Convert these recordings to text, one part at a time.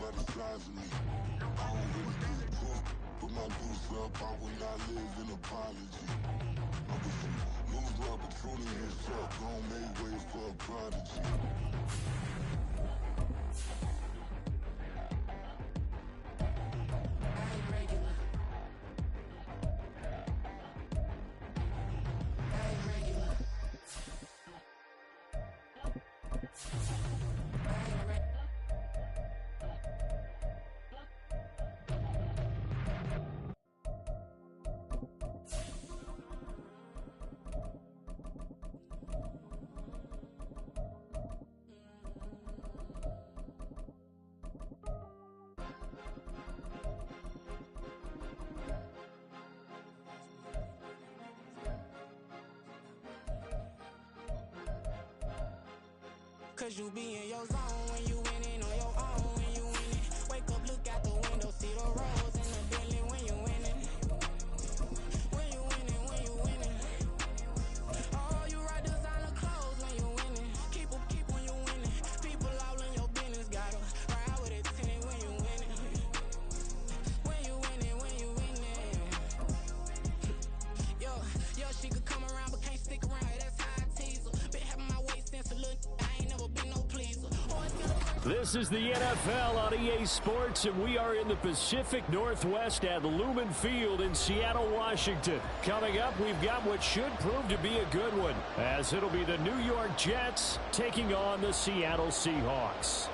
by the size of me. I don't really get proof. Put my goose up, I will not live in apology. I'm a few lose the opportunity and fuck. Gon' make way for a prodigy. Cause you be in your zone when you winning on your own when you winning. Wake up, look out the window, see the rose in the Bentley when you winning. When you winning, when you winning. Oh, you right designer clothes when you winning. Keep when you winning. People all in your business, gotta ride with it tinted when you winning. When you winning, when you winning. Yo, she could come around but can't stick around, that's how I tease her. Been having my waist since a little, I ain't never been no pleaser. This is the NFL on EA Sports, and we are in the Pacific Northwest at Lumen Field in Seattle, Washington. Coming up, we've got what should prove to be a good one, as it'll be the New York Jets taking on the Seattle Seahawks.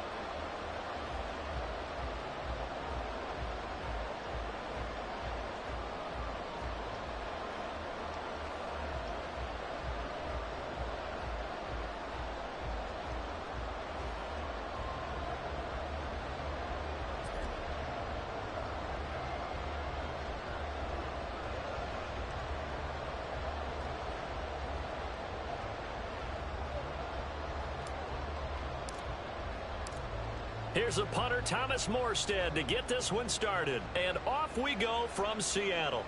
Here's a punter, Thomas Morstead, to get this one started. And off we go from Seattle.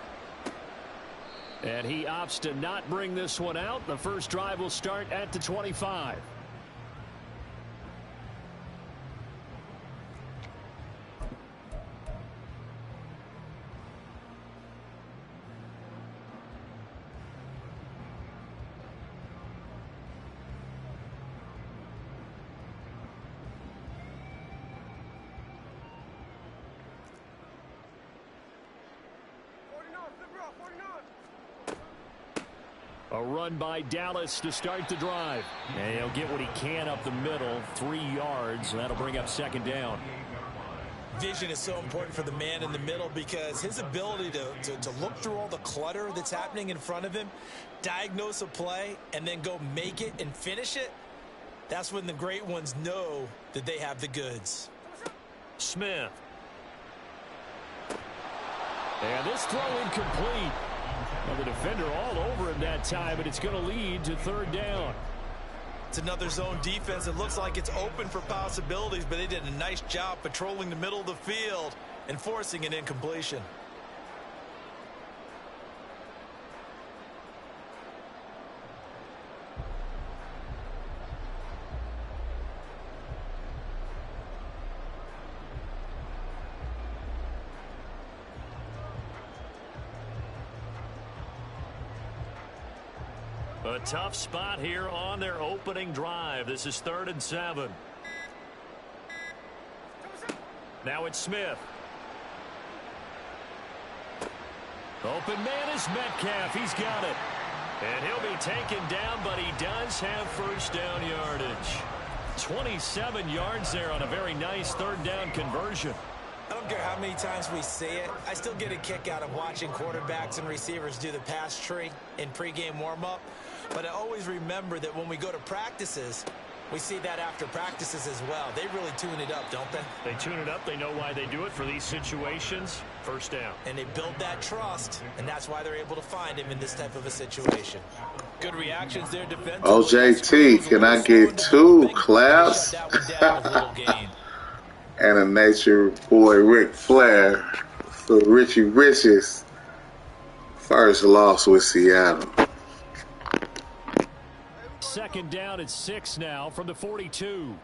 And he opts to not bring this one out. The first drive will start at the 25. A run by Dallas to start the drive. And he'll get what he can up the middle, 3 yards. And that'll bring up second down. Vision is so important for the man in the middle because his ability to look through all the clutter that's happening in front of him, diagnose a play, and then go make it and finish it, that's when the great ones know that they have the goods. Smith. And this throw incomplete. Well, the defender all over him that time, but it's going to lead to third down. It's another zone defense. It looks like it's open for possibilities, but they did a nice job patrolling the middle of the field and forcing an incompletion. A tough spot here on their opening drive. This is 3rd and 7. Now it's Smith. Open man is Metcalf. He's got it. And he'll be taken down, but he does have first down yardage. 27 yards there on a very nice third down conversion. I don't care how many times we see it. I still get a kick out of watching quarterbacks and receivers do the pass tree in pregame warm-up. But I always remember that when we go to practices, we see that after practices as well. They really tune it up, don't they? They tune it up. They know why they do it for these situations. First down. And they build that trust, and that's why they're able to find him in this type of a situation. Good reactions there defensively. OJT, can I get 2 claps? And a nature boy Ric Flair for Richie Rich's first loss with Seattle. Second down at 6 now from the 42.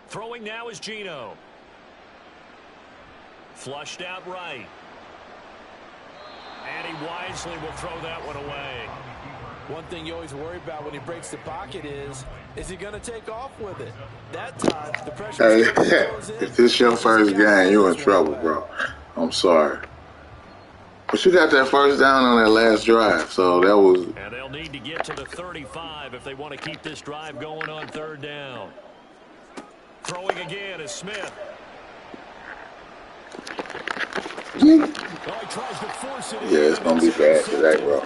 Throwing now is Gino. Flushed out right. And he wisely will throw that one away. One thing you always worry about when he breaks the pocket is he going to take off with it? That time, the pressure goes in. If this is your first game, you're in trouble, bro. I'm sorry. But you got that first down on that last drive, so that was... And they'll need to get to the 35 if they want to keep this drive going on third down. Throwing again is Smith. Yeah, it's going to be bad today, bro.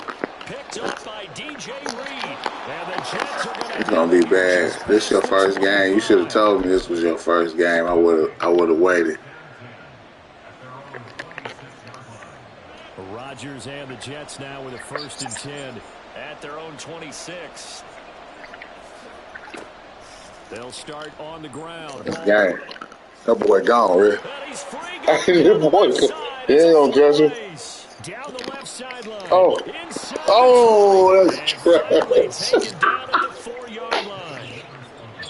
Picked up by DJ Reed. And the Jets are it's going to be bad. This is your first game. You should have told me this was your first game. I would have waited. Rodgers and the Jets now with a 1st and 10 at their own 26. They'll start on the ground. This game. That boy gone, Rick. That boy, he ain't gonna judge him. Down the left sideline. Oh, that's trash. Taken down at the 4-yard line.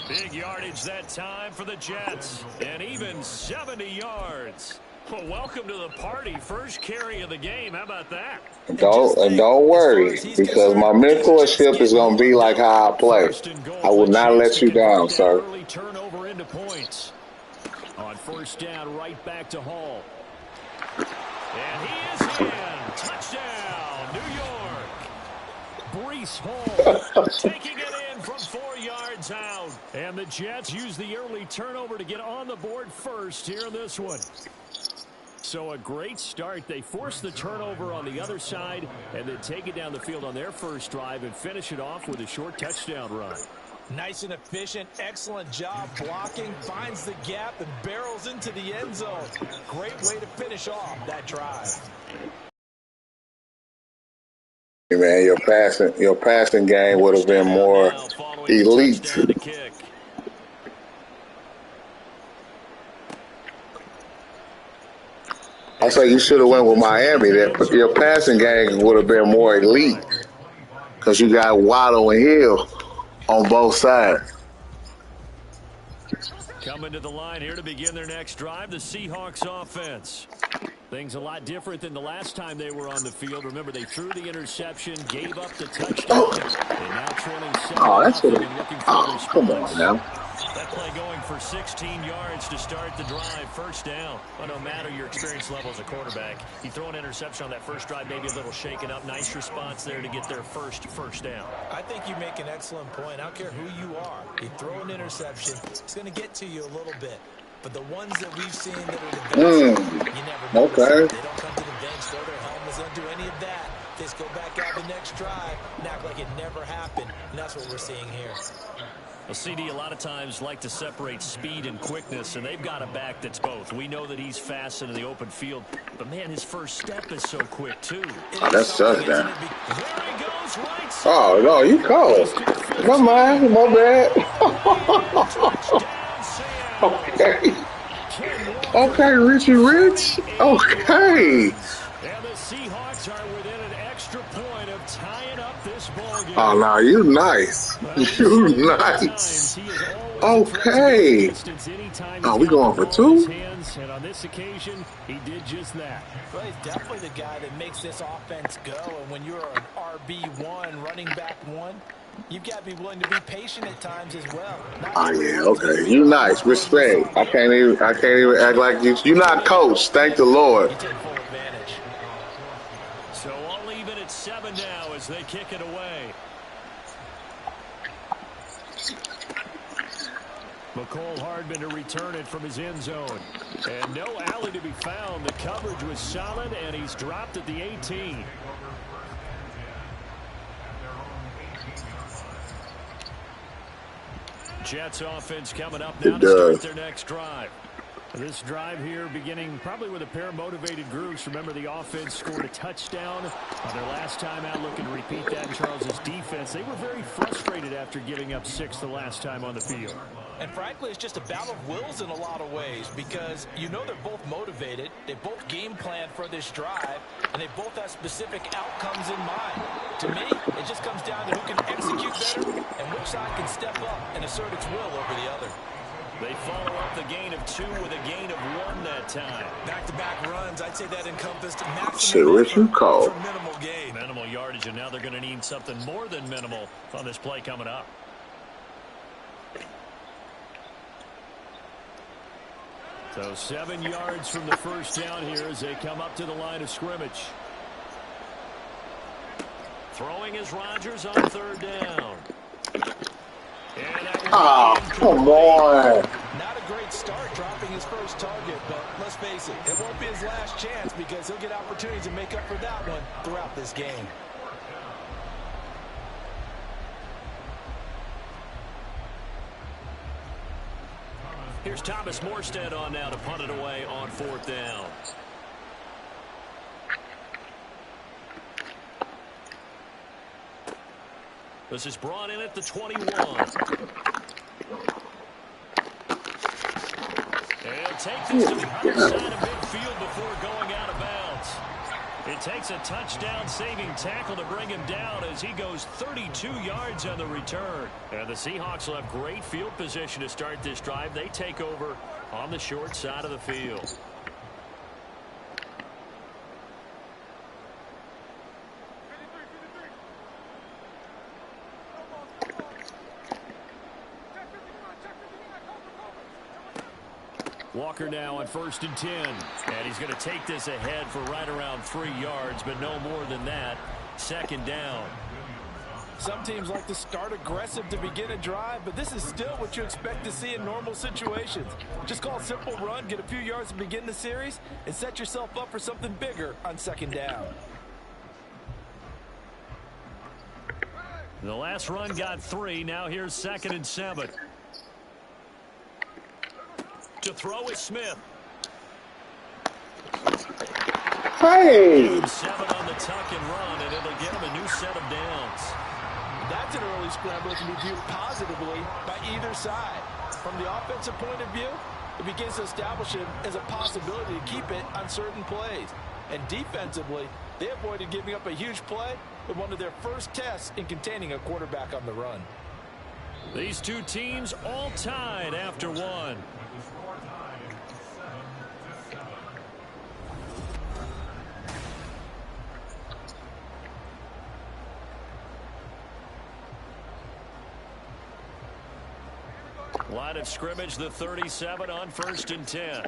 Big yardage that time for the Jets, and even 70 yards. Well, welcome to the party. First carry of the game. How about that? Don't worry, because my mentorship is going to be like how I play. I will not let you down, sir. Early turnover into points. On 1st down, right back to Hall. And he is in. Touchdown, New York. Breece Hall taking it in from 4 yards out. And the Jets use the early turnover to get on the board first here in this one. So a great start. They force the turnover on the other side and then take it down the field on their first drive and finish it off with a short touchdown run. Nice and efficient. Excellent job blocking. Finds the gap and barrels into the end zone. Great way to finish off that drive. Hey man, your passing game would have been more elite. I say you should have went with Miami. That your passing game would have been more elite because you got Waddle and Hill on both sides. Coming to the line here to begin their next drive, the Seahawks offense. Things a lot different than the last time they were on the field. Remember, they threw the interception, gave up the touchdown. And now trailing 7-0 come on now. That play going for 16 yards to start the drive. First down. Well, no matter your experience level as a quarterback, you throw an interception on that first drive, maybe a little shaken up. Nice response there to get their first down. I think you make an excellent point. I don't care who you are. You throw an interception, it's going to get to you a little bit. But the ones that we've seen that are the best, you never know. Okay. They don't come to the bench, throw their helmets, don't do any of that. They just go back out the next drive and act like it never happened. And that's what we're seeing here. Well, CD, a lot of times like to separate speed and quickness, and they've got a back that's both. We know that he's fast in the open field, but, man, his first step is so quick, too. Oh, that's touchdown. Oh, no, you called. Come on, my bad. Okay. Okay, Richie Rich. Okay. And the Seahawks are within an extra point of tying up this ball game. Oh, no, you nice. You nice. Okay. Oh, we going for 2? And on this occasion, he did just that. Well, he's definitely the guy that makes this offense go. And when you're an RB1, running back 1, you've got to be willing to be patient at times as well. Oh yeah, okay. You nice. Respect. I can't even act like you. You're not coach. Thank the Lord. You take full advantage. So all even at 7 now as they kick it away. McCole Hardman to return it from his end zone. And no alley to be found. The coverage was solid, and he's dropped at the 18. Jets offense coming up now to start their next drive. This drive here beginning probably with a pair of motivated groups. Remember, the offense scored a touchdown on their last time out. Looking to repeat that in Charles's defense. They were very frustrated after giving up 6 the last time on the field. And frankly, it's just a battle of wills in a lot of ways because you know they're both motivated. They both game plan for this drive, and they both have specific outcomes in mind. To me, it just comes down to who can execute better and which side can step up and assert its will over the other. They follow up the gain of 2 with a gain of 1 that time. Back-to-back runs, I'd say that encompassed Shit, maximum what you effort call? for minimal gain. Minimal yardage, and now they're going to need something more than minimal on this play coming up. So 7 yards from the first down here as they come up to the line of scrimmage. Throwing is Rodgers on 3rd down. Oh, come on. Not a great start dropping his first target, but let's face it, it won't be his last chance because he'll get opportunities to make up for that one throughout this game. Here's Thomas Morstead on now to punt it away on 4th down. This is brought in at the 21. And take this to the other side of midfield before going out of bounds. It takes a touchdown-saving tackle to bring him down as he goes 32 yards on the return. And the Seahawks will have great field position to start this drive. They take over on the short side of the field. Walker now on 1st and 10. And he's going to take this ahead for right around 3 yards, but no more than that. 2nd down. Some teams like to start aggressive to begin a drive, but this is still what you expect to see in normal situations. Just call a simple run, get a few yards to begin the series, and set yourself up for something bigger on 2nd down. The last run got 3. Now here's 2nd and 7. To throw is Smith. Hey! 7 on the tuck and run, and it'll get him a new set of downs. That's an early scramble that can be viewed positively by either side. From the offensive point of view, it begins to establish him as a possibility to keep it on certain plays. And defensively, they avoided giving up a huge play in one of their first tests in containing a quarterback on the run. These two teams all tied after 1. Line of scrimmage, the 37 on 1st and 10.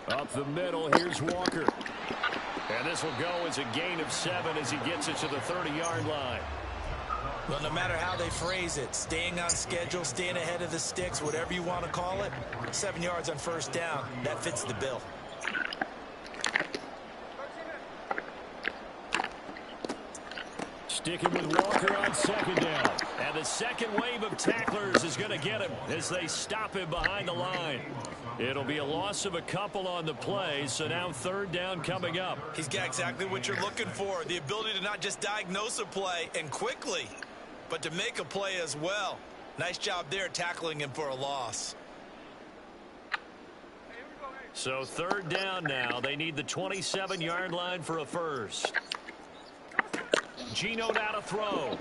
Up the middle, here's Walker. And this will go as a gain of 7 as he gets it to the 30-yard line. Well, no matter how they phrase it, staying on schedule, staying ahead of the sticks, whatever you want to call it, 7 yards on 1st down, that fits the bill. Sticking with Walker on 2nd down. And the second wave of tacklers is going to get him as they stop him behind the line. It'll be a loss of a couple on the play, so now 3rd down coming up. He's got exactly what you're looking for, the ability to not just diagnose a play and quickly, but to make a play as well. Nice job there tackling him for a loss. So 3rd down now. They need the 27-yard line for a first. Gino now to throw.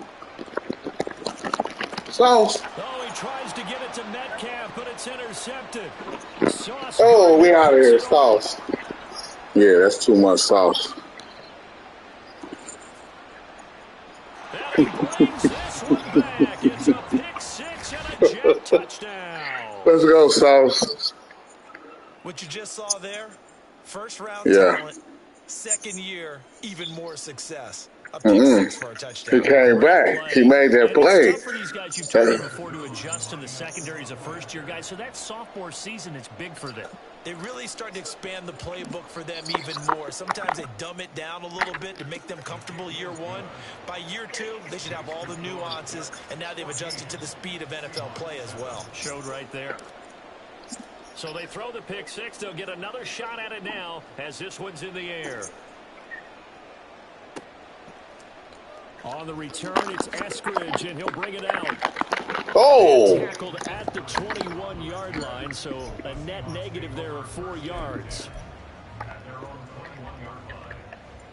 Sauce. Oh, he tries to get it to Metcalf, but it's intercepted. Sauce. Oh, we out of here, sauce. Yeah, that's too much sauce. And he brings this one back. It's a pick 6 and a jet touchdown. Let's go, sauce. What you just saw there, first-round Yeah. talent, 2nd year, even more success. A pick 6 for a touchdown. He came back. He made that play. It's tough for these guys you've told me before to adjust in the secondary as a first-year guy, so that sophomore season is big for them. They really start to expand the playbook for them even more. Sometimes they dumb it down a little bit to make them comfortable year 1. By year 2, they should have all the nuances, and now they've adjusted to the speed of NFL play as well. Showed right there. So they throw the pick 6. They'll get another shot at it now as this one's in the air. On the return, it's Eskridge, and he'll bring it out. Oh! Tackled at the 21-yard line, so a net negative there of 4 yards.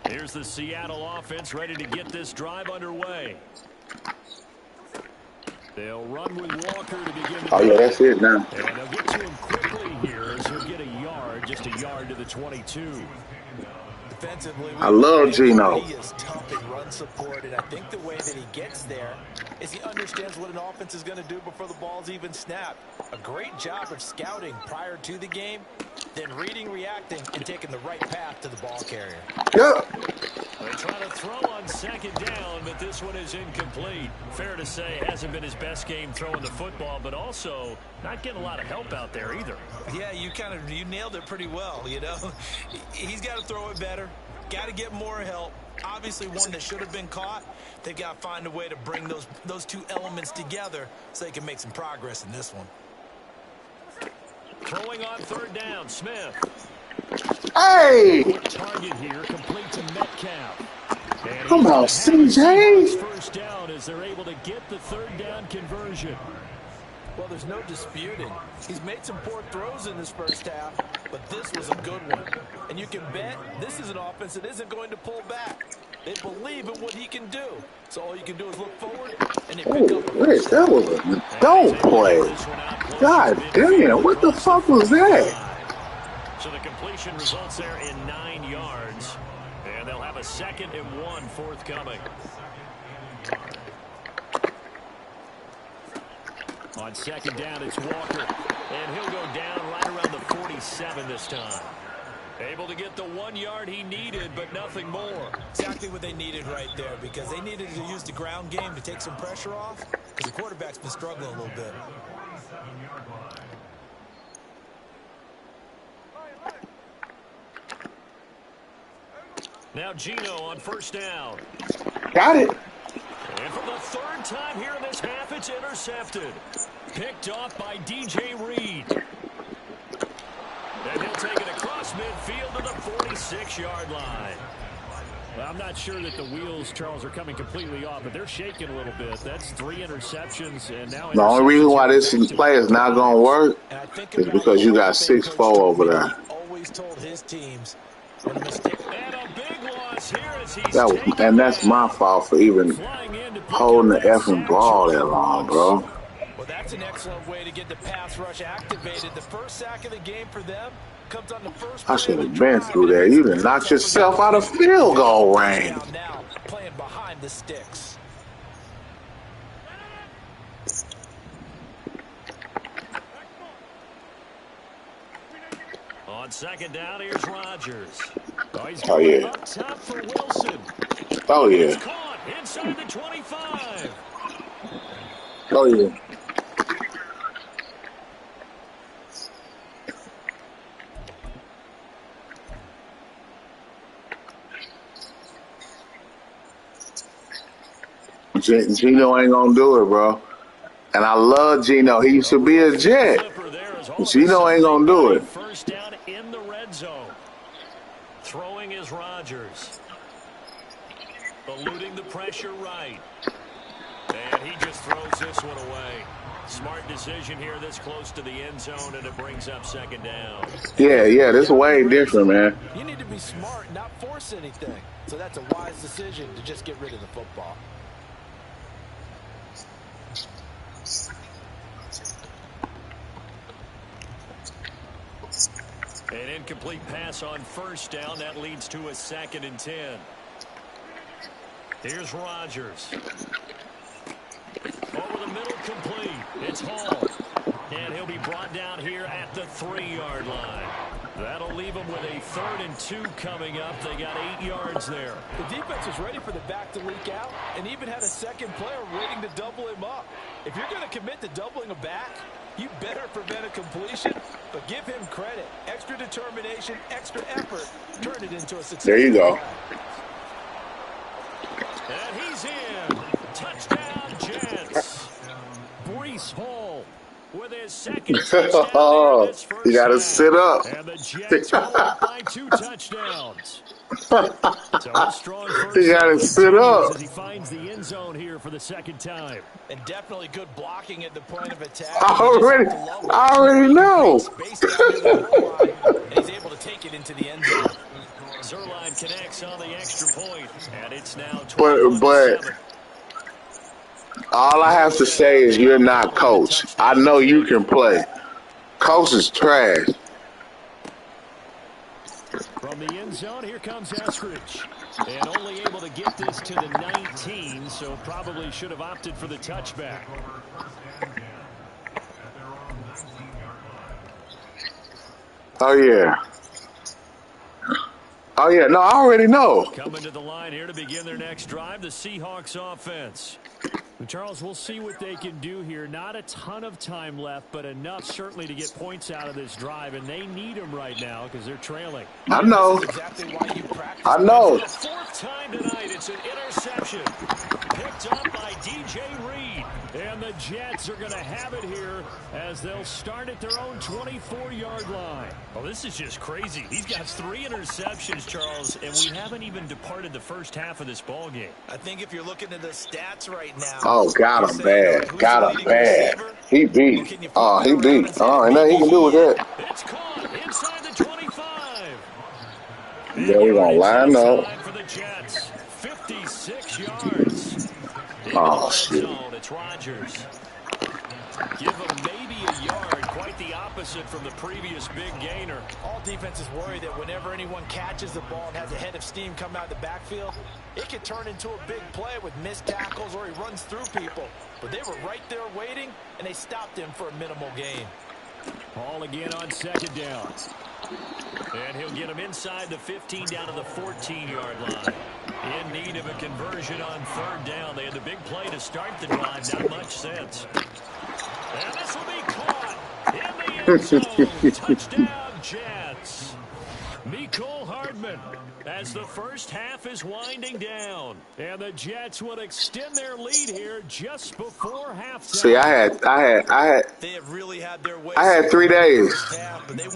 Here's the Seattle offense ready to get this drive underway. They'll run with Walker to begin the drive. Oh, yeah, that's it now. And they'll get to him quickly here as he'll get a yard, just a yard to the 22. Defensively, I love Geno. He is tough in run support, and I think the way that he gets there is he understands what an offense is going to do before the ball's even snapped. A great job of scouting prior to the game, then reading, reacting, and taking the right path to the ball carrier. Yep. They try to throw on second down, but this one is incomplete. Fair to say, hasn't been his best game throwing the football, but also not getting a lot of help out there either. Yeah, you nailed it pretty well, you know. He's got to throw it better, got to get more help. Obviously one that should have been caught. They've got to find a way to bring those two elements together so they can make some progress in this one. Throwing on third down, Smith. Hey! Target here, complete to Metcalf. And Come on, CJ. First down as they're able to get the third down conversion. Well, there's no disputing. He's made some poor throws in this first half, but this was a good one. And you can bet this is an offense that isn't going to pull back. They believe in what he can do. So all you can do is look forward and they pick up. Rich, that was a dope play. God damn, what the fuck was that? So the completion results there in 9 yards. And they'll have a 2nd and 1 forthcoming. On second down, it's Walker. And he'll go down right around the 47 this time. Able to get the 1 yard he needed, but nothing more. Exactly what they needed right there, because they needed to use the ground game to take some pressure off, because the quarterback's been struggling a little bit. Now Geno on first down. Got it. And for the 3rd time here in this half, it's intercepted. Picked off by DJ Reed. And he'll take it across midfield to the 46-yard line. Well, I'm not sure that the wheels, Charles, are coming completely off, but they're shaking a little bit. That's 3 interceptions, and now the only reason why this play is not going to work is because you got 6-4 over there. Always told his teams when a mistake. And a big loss here as he's and that's my fault for even holding the effing ball that long, bro. Well, that's an excellent way to get the pass rush activated. The first sack of the game for them comes on the first. I should have been through there. You done knocked yourself out of field goal range. Now playing behind the sticks. On second down, here's Rodgers. Oh, yeah. Up top for Wilson. Oh, yeah. It's caught inside the 25. Oh, yeah. Geno ain't gonna do it, bro. And I love Geno. He used to be a Jet. Geno ain't gonna do it. First down in the red zone. Throwing is Rodgers. Eluding the pressure right. And he just throws this one away. Smart decision here this close to the end zone, and it brings up second down. Yeah, this is way different, man. You need to be smart, not force anything. So that's a wise decision to just get rid of the football. An incomplete pass on first down. That leads to a 2nd and 10. Here's Rodgers. Over the middle, complete. It's Hall. And he'll be brought down here at the 3-yard line. That'll leave him with a 3rd and 2 coming up. They got 8 yards there. The defense was ready for the back to leak out and even had a second player waiting to double him up. If you're going to commit to doubling a back, you better prevent a completion, but give him credit. Extra determination, extra effort, turn it into a success. There you go. And he's in. Touchdown, Jets. Breece Hall with his 2nd touchdown in his first You got to half. sit up. And the Jets go up by 2 touchdowns. So a strong first You got to sit up. as he finds the end zone here for the 2nd time. And definitely good blocking at the point of attack. I already know. And he's able to take it into the end zone. Zerline connects on the extra point, and it's now But 21-7. all I have to say is you're not coach. I know you can play. Coach is trash. From the end zone, here comes Eskridge. And only able to get this to the 19, so probably should have opted for the touchback. Oh, yeah. Oh, yeah. No, I already know. Coming to the line here to begin their next drive, the Seahawks offense. Charles, we'll see what they can do here. Not a ton of time left, but enough certainly to get points out of this drive, and they need them right now because they're trailing. I know. Exactly why you practice. I know. For the fourth time tonight, it's an interception. Picked up by DJ Reed. And the Jets are going to have it here as they'll start at their own 24-yard line. Well, this is just crazy. He's got 3 interceptions, Charles, and we haven't even departed the first half of this ball game. I think if you're looking at the stats right now. Oh, got him bad. Got him bad. He beat. Oh, he beat. Oh, ain't nothing he can do with that. It's caught inside the 25. Yeah, we're going to line up. For the Jets, 56 yards. Oh, shit. It's Rodgers. Give him maybe a yard, quite the opposite from the previous big gainer. All defenses worry that whenever anyone catches the ball and has a head of steam come out of the backfield, it can turn into a big play with missed tackles or he runs through people. But they were right there waiting, and they stopped him for a minimal gain. Ball again on second down. And he'll get him inside the 15 down to the 14-yard line. In need of a conversion on third down. They had the big play to start the drive. Not much sense. And this will be caught in the end zone. Touchdown, Jets. Mecole Hardman as the first half is winding down. And the Jets will extend their lead here just before halftime. See, I had. They have really had their way. I had 3 days.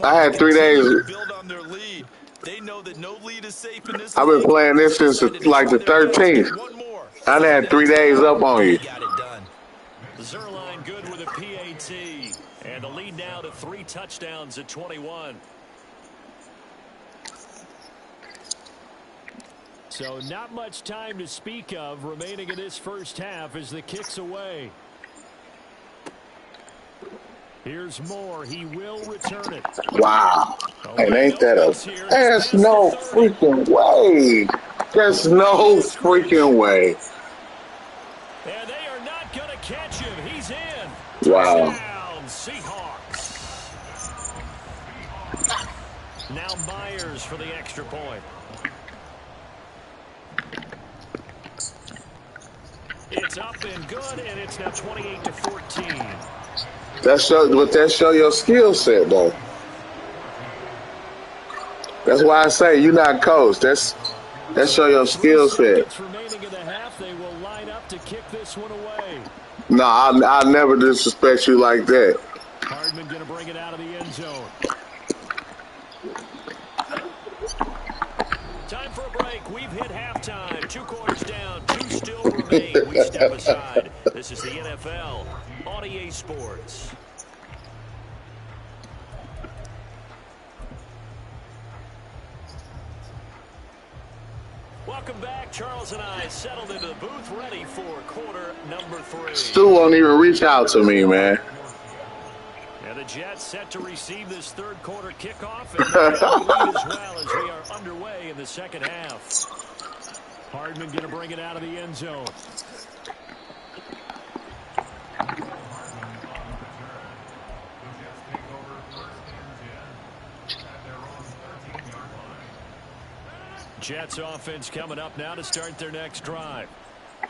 I had 3 days. Build on their lead. They know that no lead is safe in this. I've been playing this since like the 13th. I had 3 days up on you. Got it done. Zerline good with a PAT. And the lead now to 3 touchdowns at 21. So not much time to speak of remaining in this first half as the kick's away. Here's Moore. He will return it. Wow. And ain't that a... There's no freaking way. There's no freaking way. And they are not going to catch him. He's in. Wow. Touchdown, Seahawks. Now Myers for the extra point. It's up and good, and it's now 28-14. That show your skill set, though. That's why I say you're not coach. That show your skill set. Remaining in the half, they will line up to kick this one away. No, I'll never disrespect you like that. Hardman going to bring it out of the end zone. Time for a break. We've hit halftime. 2 quarters down. 2 still remain. We step aside. This is the NFL on EA Sports. Welcome back. Charles and I settled into the booth, ready for quarter number 3. Stu won't even reach out to me, man. And the Jets set to receive this third quarter kickoff and lead as well as we are underway in the second half. Hardman going to bring it out of the end zone. Jets offense coming up now to start their next drive.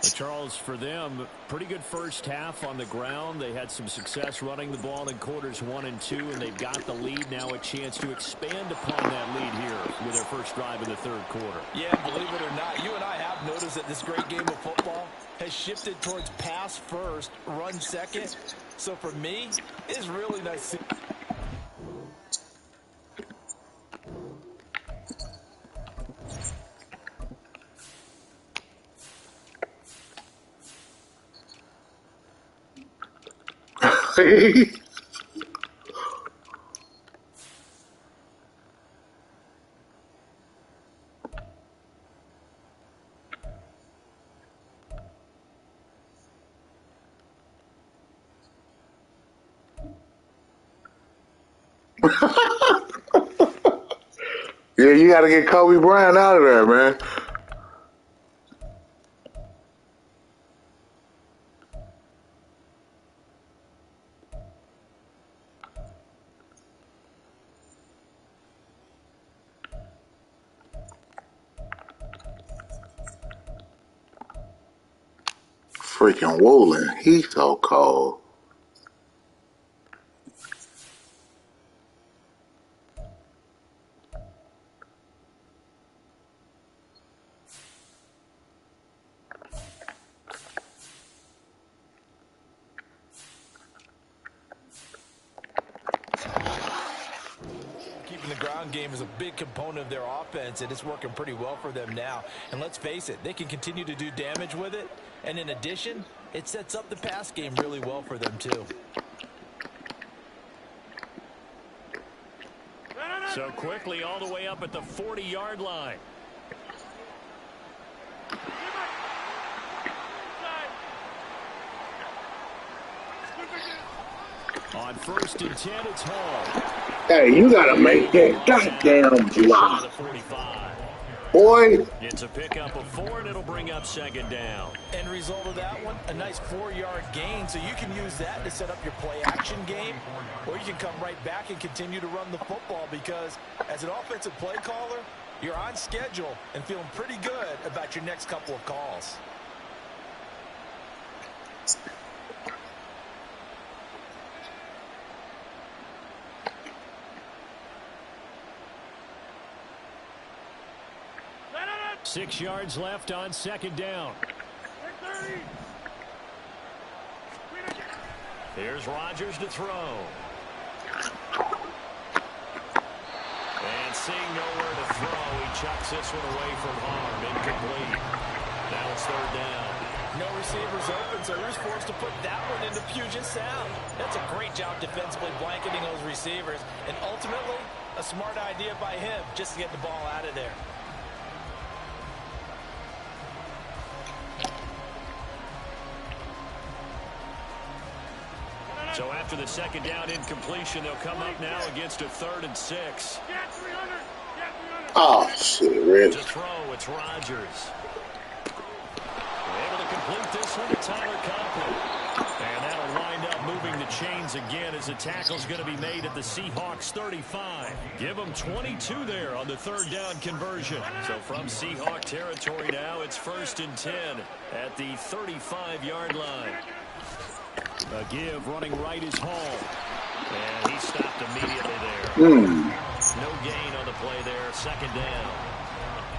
Charles, for them, pretty good first half on the ground. They had some success running the ball in quarters 1 and 2, and they've got the lead now, a chance to expand upon that lead here with their first drive in the third quarter. Yeah, believe it or not, you and I have noticed that this great game of football has shifted towards pass first, run second. So for me, it's really nice to see. Yeah, you got to get Kobe Bryant out of there, man. Freaking Woolen, he's so cold. Keeping the ground game is a big component of their offense, and it's working pretty well for them now. And let's face it, they can continue to do damage with it. And in addition, it sets up the pass game really well for them, too. So quickly all the way up at the 40-yard line. On 1st and 10, it's Hall. Hey, you got to make that goddamn block. Boy. It's a pickup of 4, and it'll bring up 2nd down. End result of that one, a nice 4-yard gain, so you can use that to set up your play-action game, or you can come right back and continue to run the football because as an offensive play caller, you're on schedule and feeling pretty good about your next couple of calls. Six yards left on 2nd down. Here's Rodgers to throw. And seeing nowhere to throw, he chucks this one away from harm. Incomplete. Now it's 3rd down. No receivers open, so he's forced to put that one into Puget Sound. That's a great job defensively blanketing those receivers. And ultimately, a smart idea by him just to get the ball out of there. So after the 2nd down incompletion, they'll come up now against a 3rd and 6. Oh, shit, really? To throw, it's Rodgers. Able to complete this one to Tyler Conklin. And that'll wind up moving the chains again as the tackle's going to be made at the Seahawks 35. Give them 22 there on the 3rd down conversion. So from Seahawk territory now, it's 1st and 10 at the 35-yard line. A give running right is Hall. And he stopped immediately there. No gain on the play there. 2nd down.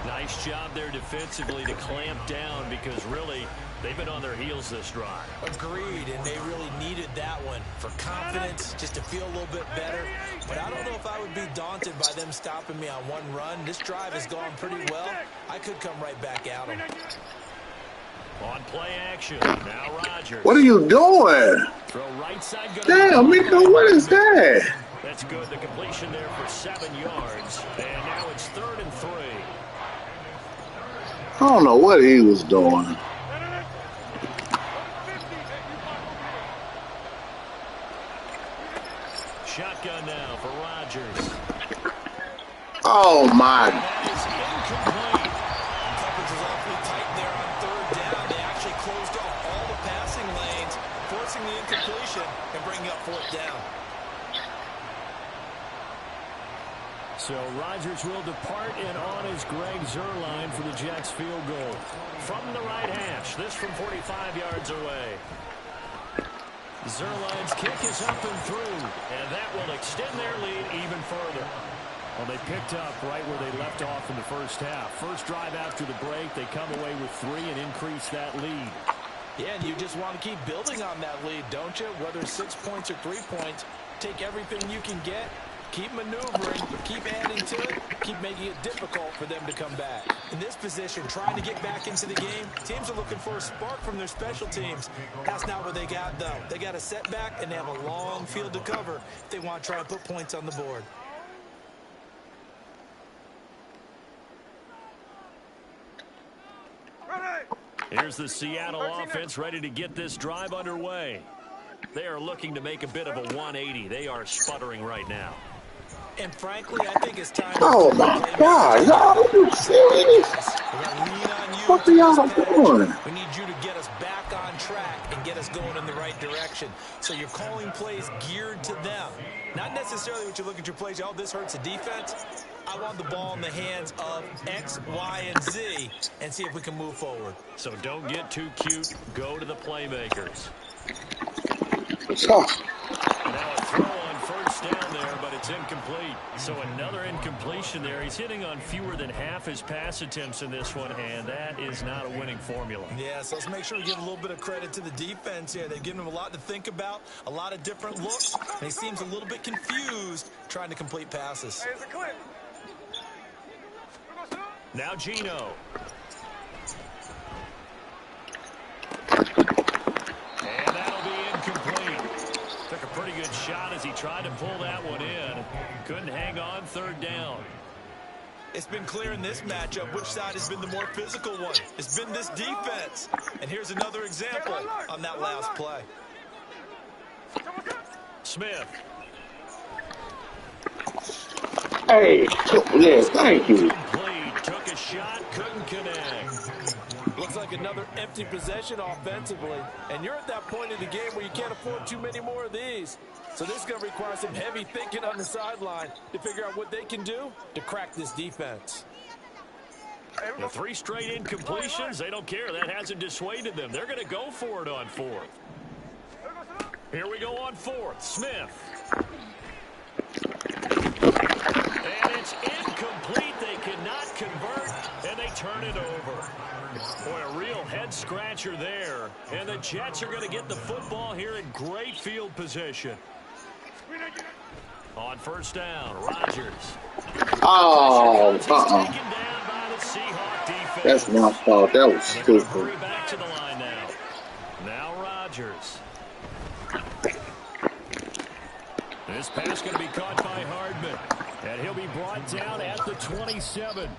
Nice job there defensively to clamp down because really they've been on their heels this drive. Agreed, and they really needed that one for confidence, just to feel a little bit better. But I don't know if I would be daunted by them stopping me on one run. This drive has gone pretty well. I could come right back at them. On play action. Now Rodgers. What are you doing? Throw right side. Damn, Miko, what is that? That's good. The completion there for 7 yards. And now it's 3rd and 3. I don't know what he was doing. Shotgun now for Rodgers. Oh, my. That is incomplete. Coverage is awfully tight there on 3rd down. They actually closed off all the passing lanes, forcing the incompletion and bringing up 4th down. So Rodgers will depart, and on is Greg Zuerlein for the Jets field goal. From the right hash, this from 45 yards away. Zuerlein's kick is up and through, and that will extend their lead even further. Well, they picked up right where they left off in the first half. First drive after the break, they come away with 3 and increase that lead. Yeah, and you just want to keep building on that lead, don't you? Whether 6 points or 3 points, take everything you can get. Keep maneuvering, keep adding to it, keep making it difficult for them to come back. In this position, trying to get back into the game, teams are looking for a spark from their special teams. That's not what they got, though. They got a setback, and they have a long field to cover if they want to try and put points on the board. Here's the Seattle offense ready to get this drive underway. They are looking to make a bit of a 180. They are sputtering right now. And frankly, I think it's time to Oh give the my playmakers God, y'all, are you serious? we're going to lean on you What are through this y'all patch. doing? We need you to get us back on track and get us going in the right direction. So you're calling plays geared to them. Not necessarily what you look at your plays, oh, this hurts the defense. I want the ball in the hands of X, Y, and Z and see if we can move forward. So don't get too cute. Go to the playmakers. Tough. Now a throw on first down there, but it's incomplete. So another incompletion there. He's hitting on fewer than half his pass attempts in this one, and that is not a winning formula. Yeah, so let's make sure we give a little bit of credit to the defense here. They've given him a lot to think about, a lot of different looks, and he seems a little bit confused trying to complete passes. Now Gino. And that'll be incomplete. Took a pretty good shot as he tried to pull that one in. Couldn't hang on third down. It's been clear in this matchup which side has been the more physical one. It's been this defense. And here's another example on that last play. Smith. Hey, yes, thank you. Incomplete. Took a shot, couldn't connect. Looks like another empty possession offensively. And you're at that point in the game where you can't afford too many more of these. So this is going to require some heavy thinking on the sideline to figure out what they can do to crack this defense. The 3 straight incompletions, they don't care. That hasn't dissuaded them. They're going to go for it on 4th. Here we go on 4th. Smith. And it's incomplete. They cannot convert, and they turn it over. Boy, a real head-scratcher there. And the Jets are going to get the football here in great field position. On first down, Rodgers. Oh, Taken down by the Seahawk defense. That's my fault. That was stupid. Back to the line now. Now Rodgers. This pass going to be caught by Hardman. And he'll be brought down at the 27.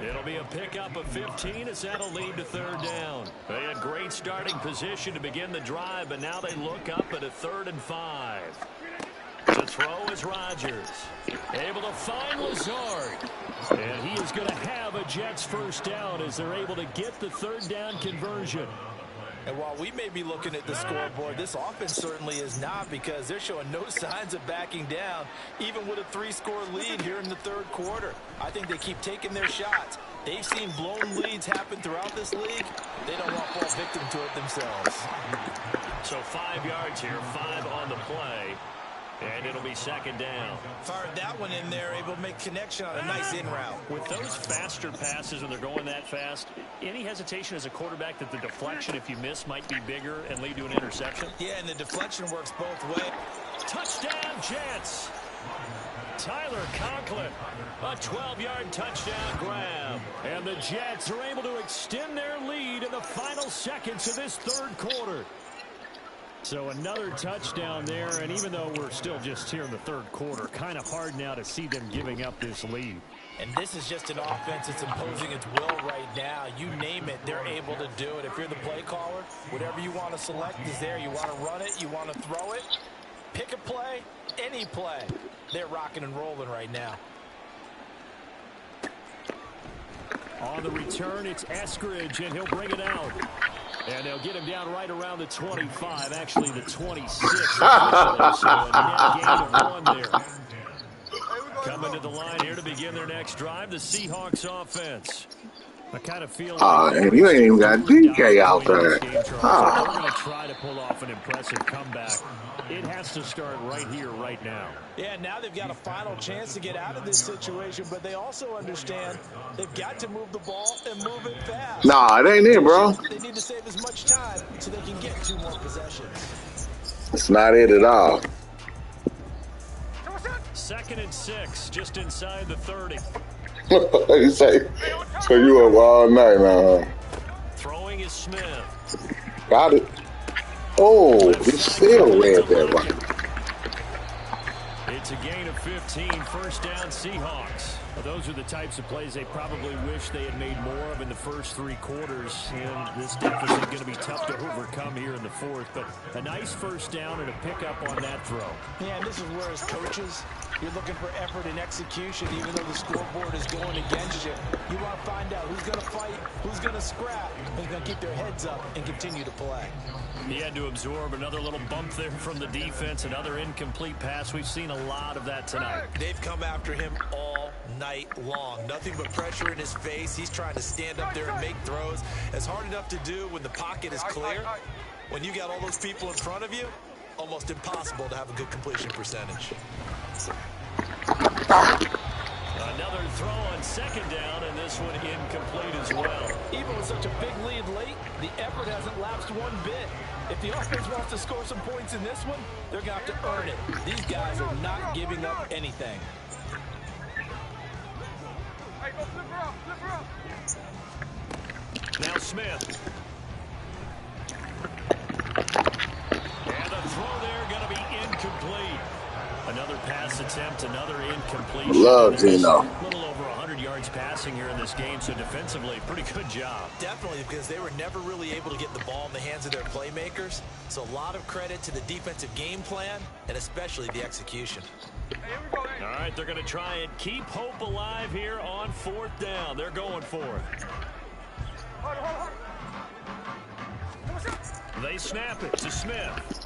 It'll be a pickup of 15 as that'll lead to third down. They had great starting position to begin the drive, but now they look up at a 3rd and 5. The throw is Rodgers. Able to find Lazard. And he is going to have a Jets first down as they're able to get the 3rd down conversion. And while we may be looking at the scoreboard, this offense certainly is not, because they're showing no signs of backing down, even with a 3-score lead here in the 3rd quarter. I think they keep taking their shots. They've seen blown leads happen throughout this league. They don't want to fall victim to it themselves. So 5 yards here, 5 on the play. And it'll be 2nd down. Fired that one in there, able to make connection on a nice in route. With those faster passes when they're going that fast, any hesitation as a quarterback that the deflection, if you miss, might be bigger and lead to an interception? Yeah, and the deflection works both ways. Touchdown, Jets! Tyler Conklin, a 12-yard touchdown grab. And the Jets are able to extend their lead in the final seconds of this 3rd quarter. So another touchdown there, and even though we're still just here in the 3rd quarter, kind of hard now to see them giving up this lead. And this is just an offense that's imposing its will right now. You name it, they're able to do it. If you're the play caller, whatever you want to select is there. You want to run it, you want to throw it, pick a play, any play. They're rocking and rolling right now. On the return, it's Eskridge, and he'll bring it out. And they'll get him down right around the 25, actually the 26. So a net gain of 1 there. Coming to the line here to begin their next drive, the Seahawks offense. I kind of feel and you ain't even got DK out there. They're going to try to pull off an impressive comeback. It has to start right here, right now. Yeah, now they've got a final chance to get out of this situation, but they also understand they've got to move the ball and move it fast. Nah, it ain't it, bro. They need to save as much time so they can get 2 more possessions. It's not it at all. 2nd and 6, just inside the 30. You say, so you up all night now, huh? Throwing is Smith. Got it. Oh, he still read that one. It's a gain of 15, first down Seahawks. Well, those are the types of plays they probably wish they had made more of in the first 3 quarters. And this deficit going to be tough to overcome here in the fourth. But a nice first down and a pickup on that throw. Yeah, and this is where, as coaches, you're looking for effort and execution, even though the scoreboard is going against you. You want to find out who's going to fight, who's going to scrap, who's going to keep their heads up and continue to play. He had to absorb another little bump there from the defense, another incomplete pass. We've seen a lot of that tonight. They've come after him all night long. Nothing but pressure in his face. He's trying to stand up there and make throws. It's hard enough to do when the pocket is clear. When you got all those people in front of you, almost impossible to have a good completion percentage. Another throw on second down, and this one incomplete as well. Even with such a big lead late, the effort hasn't lapsed one bit. If the offense wants to score some points in this one, they're going to have to earn it. These guys are not giving up anything. Now Smith. And the throw there going to be incomplete. Another pass attempt, another incompletion. Love Gino. A little over 100 yards passing here in this game, so defensively, pretty good job. Definitely, because they were never really able to get the ball in the hands of their playmakers. So a lot of credit to the defensive game plan, and especially the execution. All right, they're going to try and keep hope alive here on 4th down. They're going for it. They snap it to Smith.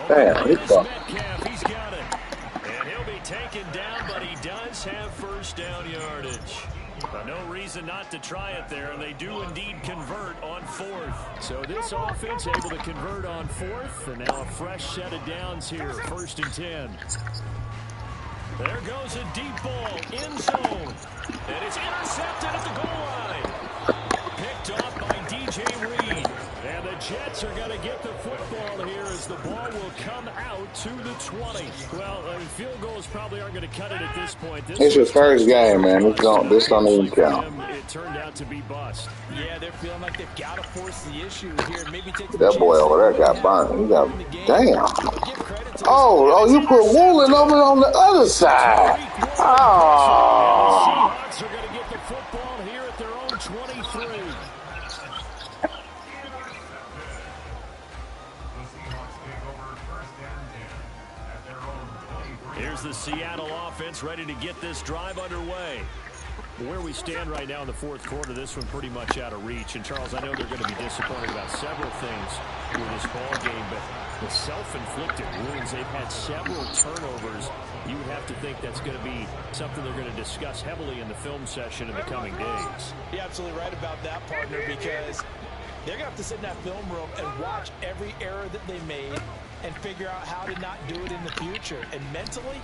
Damn, he's Metcalf, he's got it. And he'll be taken down, but he does have first down yardage. No reason not to try it there, and they do indeed convert on 4th. So this offense able to convert on 4th, and now a fresh set of downs here, 1st and 10. There goes a deep ball, end zone. And it's intercepted at the goal line. Picked off by DJ Reed. And the Jets are going to get the football here as the ball will come out to the 20. Well, field goals probably aren't going to cut it at this point. It's his first game, man. This don't even count. It turned out to be bust. Yeah, they're feeling like they've got to force the issue here. Maybe take That boy over there got burnt. He got, damn. Oh, you put Woolen over on the other side. Oh. Seahawks are going to get the football here at their own 23. Here's the Seattle offense ready to get this drive underway. Where we stand right now in the 4th quarter, this one pretty much out of reach. And, Charles, I know they're going to be disappointed about several things with this ball game, but the self-inflicted wounds, they've had several turnovers. You have to think that's going to be something they're going to discuss heavily in the film session in the coming days. You're absolutely right about that, partner, because they're going to have to sit in that film room and watch every error that they made and figure out how to not do it in the future. And mentally,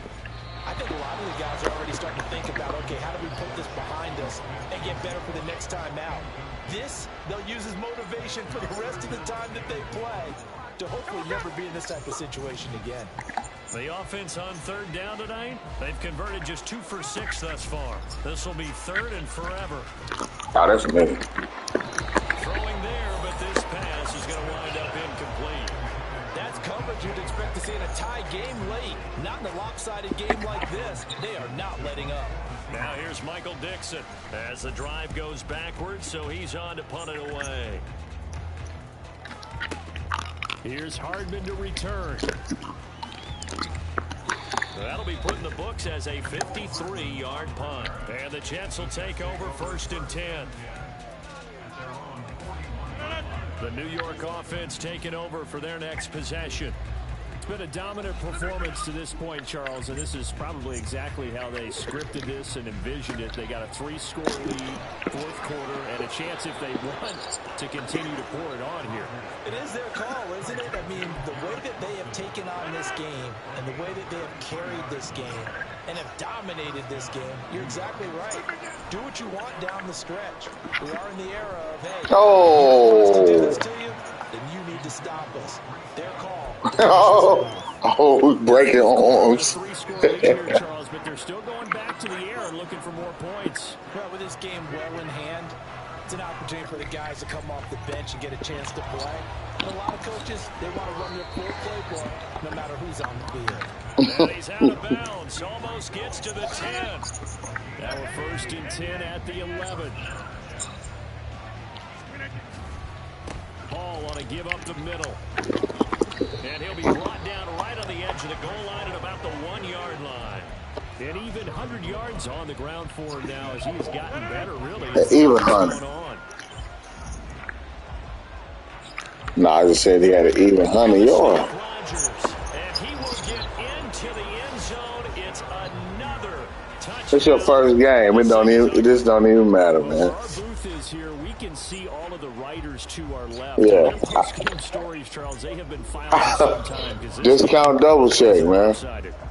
I think a lot of the guys are already starting to think about, okay, how do we put this behind us and get better for the next time out? This, they'll use as motivation for the rest of the time that they play to hopefully never be in this type of situation again. The offense on 3rd down tonight, they've converted just 2 for 6 thus far. This will be 3rd and forever. Oh, that's amazing. Throwing there, but this pass is going to wind up incomplete. That's coverage you'd expect to see in a tie game late. Not in a lopsided game like this. They are not letting up. Now here's Michael Dixon as the drive goes backwards, so he's on to punt it away. Here's Hardman to return. That'll be put in the books as a 53-yard punt. And the Jets will take over 1st and 10. The New York offense taking over for their next possession. It's been a dominant performance to this point, Charles, and this is probably exactly how they scripted this and envisioned it. They got a 3-score lead, 4th quarter, and a chance if they want to continue to pour it on here. It is their call, isn't it? I mean, the way that they have taken on this game and the way that they have carried this game and have dominated this game, you're exactly right. Do what you want down the stretch. We are in the era of, hey, if you want us to do this to you, then you need to stop us. Their call. Breaking arms. 3-score lead here, Charles, but they're still going back to the air and looking for more points. Well, with this game well in hand, It's an opportunity for the guys to come off the bench and get a chance to play. And a lot of coaches, they want to run their full playbook no matter who's on the field. And he's out of bounds. Almost gets to the 10. Now a 1st and 10 at the 11. Hall on a give up the middle. And he'll be brought down right on the edge of the goal line at about the 1-yard line. And even 100 yards on the ground for him now as he's gotten better, really. Even 100. No, I just said he had an even 100 yards. And he will get into the end zone. It's another touchdown. It's your first game. This don't even matter, man. Our booth is here. We can see all of the writers to our left. Yeah. Post-game stories, Charles, they have been filing for some time. Discount double check, man.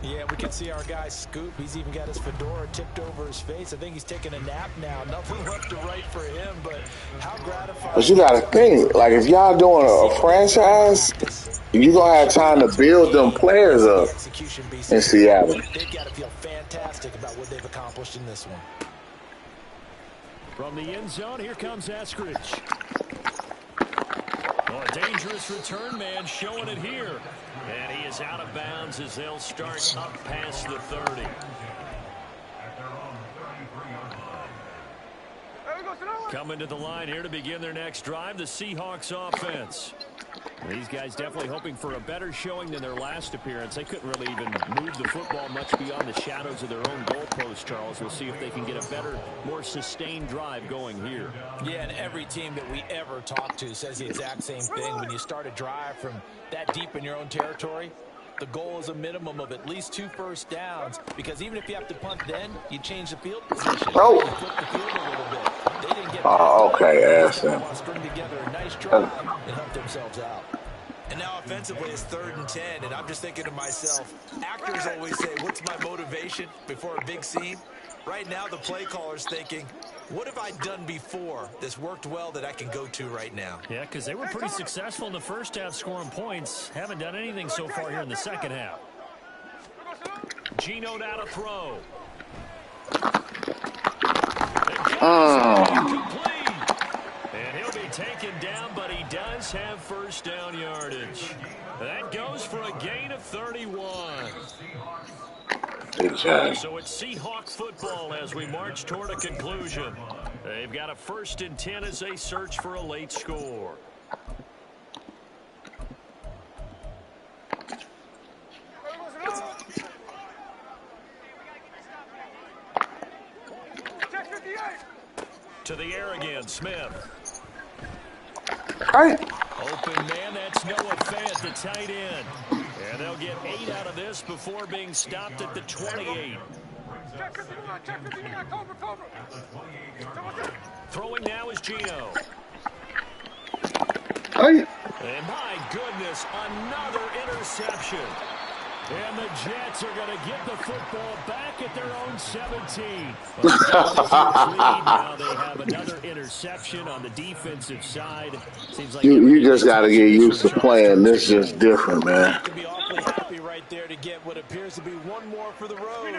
Yeah, we can see our guy Scoop. He's even got his fedora tipped over his face. I think he's taking a nap now. Nothing left to write for him, but how gratifying. But you got to think, like, if y'all doing a franchise, you going to have time to build them players up in Seattle. They've got to feel fantastic about what they've accomplished in this one. From the end zone, here comes Eskridge. Oh, a dangerous return man showing it here. And he is out of bounds as they'll start up past the 30. Coming to the line here to begin their next drive, the Seahawks offense. These guys definitely hoping for a better showing than their last appearance. They couldn't really even move the football much beyond the shadows of their own goalpost, Charles. We'll see if they can get a better, more sustained drive going here. Yeah, and every team that we ever talk to says the exact same thing. When you start a drive from that deep in your own territory, the goal is a minimum of at least 2 first downs, because even if you have to punt then, you change the field position. Oh. You flip the field a little bit. They didn't get Okay, ass him. String together a nice drive and help themselves out. And now offensively it's 3rd and 10, and I'm just thinking to myself, actors always say, what's my motivation before a big scene? Right now the play caller's thinking, what have I done before that's worked well that I can go to right now? Yeah, because they were pretty successful in the first half scoring points. Haven't done anything so far here in the second half. Geno now to throw. And he'll be taken down, but he does have first down yardage. That goes for a gain of 31. So it's Seahawk football as we march toward a conclusion. They've got a 1st and 10 as they search for a late score. To the air again, Smith. Right. Open man, that's Noah Fant, the tight end. And they'll get 8 out of this before being stopped at the 28. Throwing now is Geno. Right. And my goodness, another interception. And the Jets are going to get the football back at their own 17. Now they have another interception on the defensive side. Seems like you just got to get used to playing. This is different, man. To be awfully happy right there to get what appears to be one more for the road.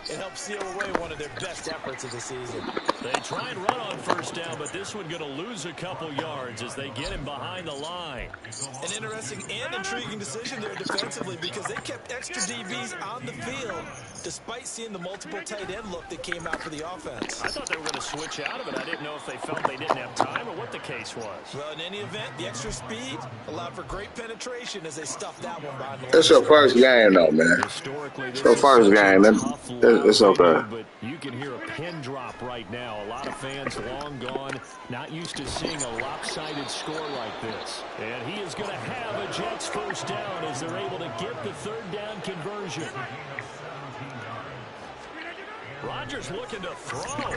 It helps seal away one of their best efforts of the season. They try and run on first down, but this one going to lose a couple yards as they get him behind the line. An interesting and intriguing decision there defensively, because they kept extra DBs on the field despite seeing the multiple tight end look that came out for the offense. I thought they were going to switch out of it. I didn't know if they felt they didn't have time or what the case was. Well, in any event, the extra speed allowed for great penetration as they stuffed that one behind the line. It's your first game, though, man. Historically, it's your first game. It's okay. But you can hear a pin drop right now. A lot of fans long gone, not used to seeing a lopsided score like this. And he is going to have a Jets first down as they're able to get the 3rd down conversion. Rodgers looking to throw.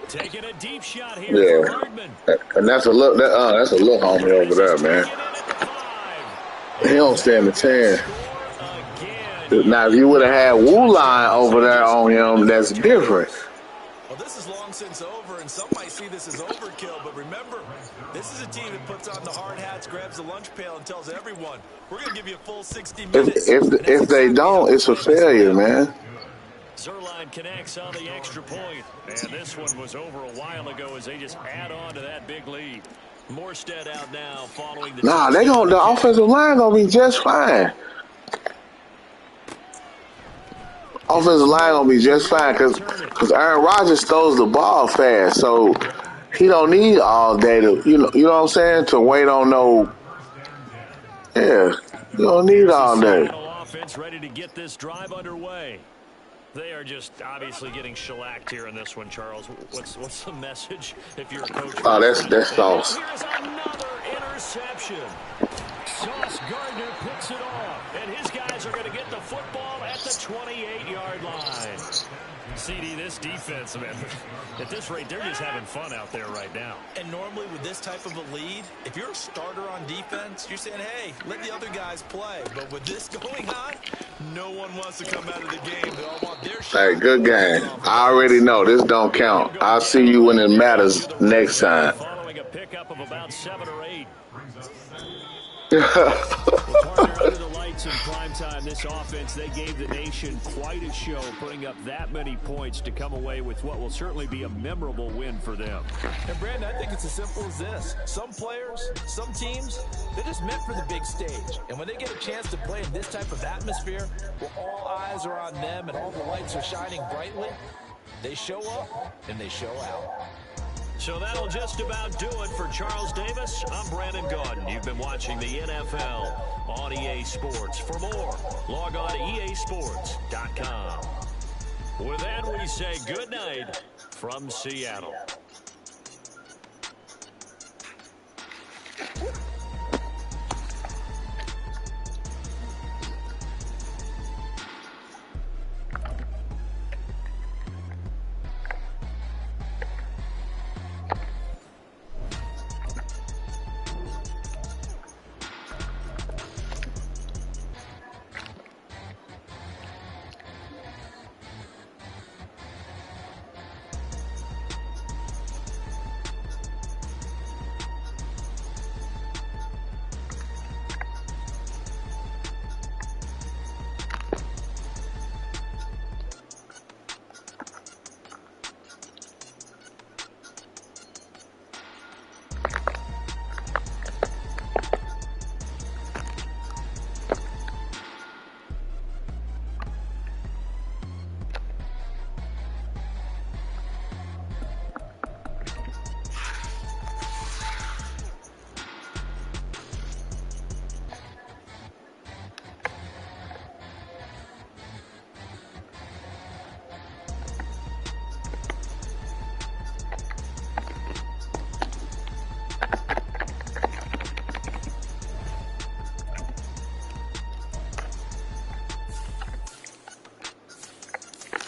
Taking a deep shot here for Hardman. And that's a look. That's a little homie over there, man. He don't stand a chance. Now, if you would have had Wu-Line over there on him, that's different. Well, this is long since over, and some might see this as overkill. But remember, this is a team that puts on the hard hats, grabs the lunch pail, and tells everyone, we're going to give you a full 60 minutes. If they don't, it's a failure, man. Zerline connects on the extra point. And this one was over a while ago as they just add on to that big lead. Morstead out now following the Nah, the offensive line gonna be just fine. Offensive line gonna be just fine because Aaron Rodgers throws the ball fast, so he don't need all day to you know what I'm saying, to wait on no. Yeah, you don't need all day. Seattle offense ready to get this drive underway. They are just obviously getting shellacked here in this one, Charles. What's the message if you're a coach? Oh, that's sauce. Here's another interception. Sauce Gardner picks it off, and his guys are going to get the football at the 28-yard line. CD, this defense, man, at this rate, they're just having fun out there right now. And normally with this type of a lead, if you're a starter on defense, you're saying, hey, let the other guys play. But with this going on, no one wants to come out of the game. They all want their shot. Hey, good game. I already know this don't count. I'll see you when it matters next time. Following a pickup of about 7 or 8. Under the lights in prime time, this offense, they gave the nation quite a show, putting up that many points to come away with what will certainly be a memorable win for them. And Brandon, I think it's as simple as this. Some players, some teams, they're just meant for the big stage. And when they get a chance to play in this type of atmosphere, where all eyes are on them and all the lights are shining brightly, they show up and they show out. So that'll just about do it for Charles Davis. I'm Brandon Gaudin. You've been watching the NFL on EA Sports. For more, log on to easports.com. With that, we say good night from Seattle.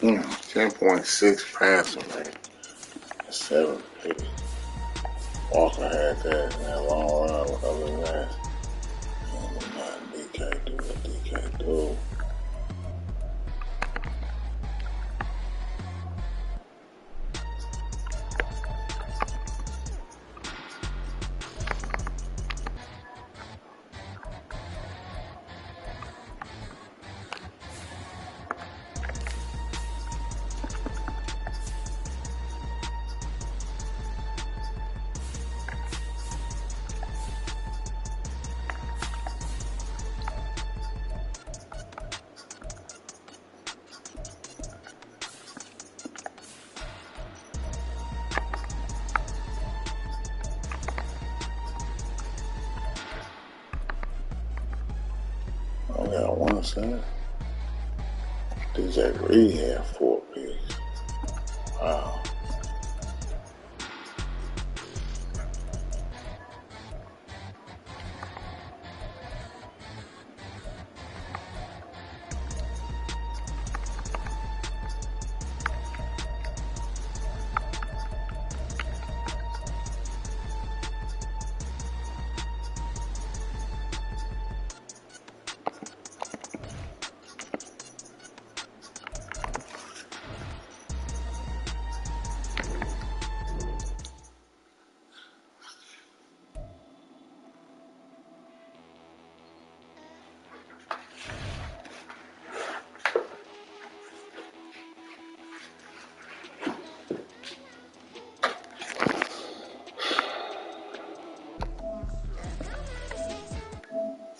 Mm, 10.6 passing rate. 7 picks. Walker had that in that long run. Other than that, DK do what DK do. I got one, son. DJ Reed had 4.